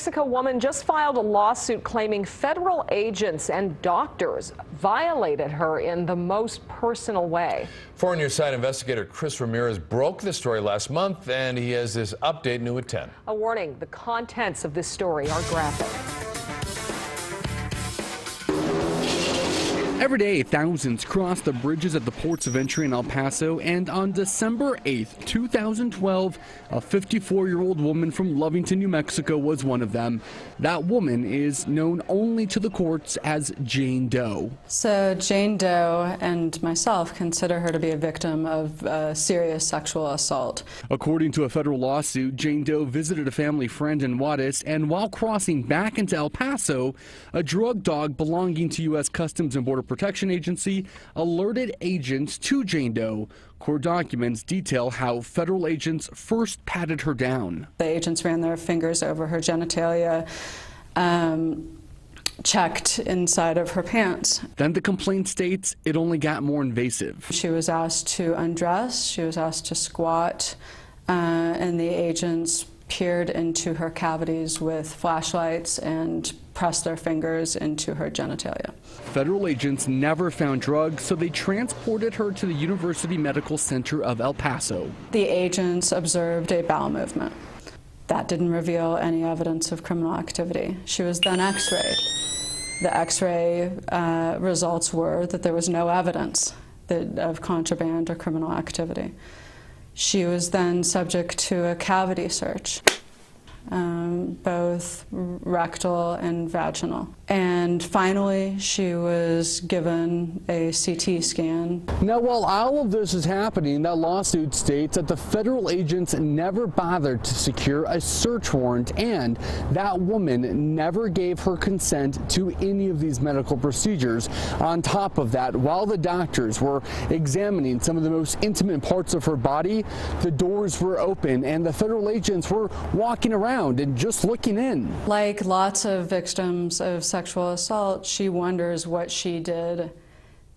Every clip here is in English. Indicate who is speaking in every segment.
Speaker 1: A woman just filed a lawsuit claiming federal agents and doctors violated her in the most personal way.
Speaker 2: Foreign News Side investigator Chris Ramirez broke the story last month, and he has this update new at 10.
Speaker 1: A warning, the contents of this story are graphic.
Speaker 3: Every day, thousands cross the bridges at the ports of entry in El Paso, and on December 8th, 2012, a 54-year-old woman from Lovington, New Mexico was one of them. That woman is known only to the courts as Jane Doe.
Speaker 4: So Jane Doe and myself consider her to be a victim of serious sexual assault.
Speaker 3: According to a federal lawsuit, Jane Doe visited a family friend in Juarez, and while crossing back into El Paso, a drug dog belonging to U.S. Customs and Border Protection Agency alerted agents to Jane Doe. Court documents detail how federal agents first patted her down.
Speaker 4: The agents ran their fingers over her genitalia, checked inside of her pants.
Speaker 3: Then the complaint states it only got more invasive.
Speaker 4: She was asked to undress, she was asked to squat, and the agents peered into her cavities with flashlights and pressed their fingers into her genitalia.
Speaker 3: Federal agents never found drugs, so they transported her to the University Medical Center of El Paso.
Speaker 4: The agents observed a bowel movement. That didn't reveal any evidence of criminal activity. She was then x-rayed. The x-ray results were that there was no evidence of contraband or criminal activity. She was then subject to a cavity search, both rectal and vaginal. And finally, she was given a CT scan.
Speaker 3: Now, while all of this is happening, that lawsuit states that the federal agents never bothered to secure a search warrant, and that woman never gave her consent to any of these medical procedures. On top of that, while the doctors were examining some of the most intimate parts of her body, the doors were open and the federal agents were walking around and just looking in.
Speaker 4: Like lots of victims of sexual assault, she wonders what she did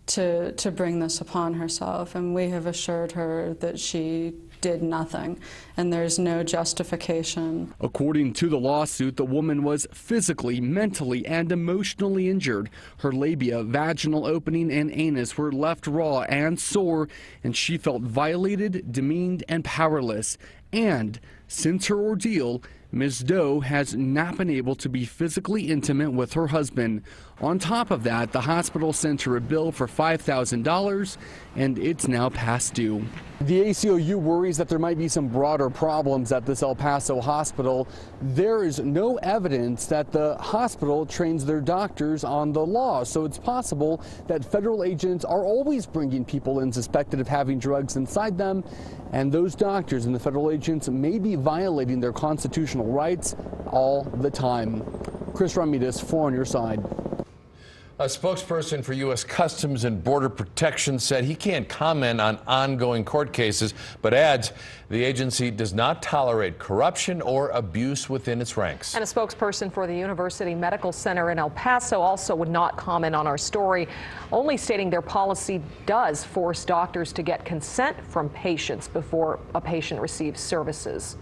Speaker 4: to bring this upon herself, and we have assured her that she did nothing, and there's no justification.
Speaker 3: According to the lawsuit, the woman was physically, mentally, and emotionally injured. Her labia, vaginal opening, and anus were left raw and sore, and she felt violated, demeaned, and powerless. And since her ordeal, Ms. Doe has not been able to be physically intimate with her husband. On top of that, the hospital sent her a bill for $5,000, and it's now past due. The ACLU worries that there might be some broader problems at this El Paso hospital. There is no evidence that the hospital trains their doctors on the law, so it's possible that federal agents are always bringing people in suspected of having drugs inside them, and those doctors and the federal agents may be violating their constitutional rights all the time. Chris Ramirez, On Your Side.
Speaker 2: A spokesperson for U.S. Customs and Border Protection said he can't comment on ongoing court cases, but adds the agency does not tolerate corruption or abuse within its ranks.
Speaker 1: And a spokesperson for the University Medical Center in El Paso also would not comment on our story, only stating their policy does force doctors to get consent from patients before a patient receives services.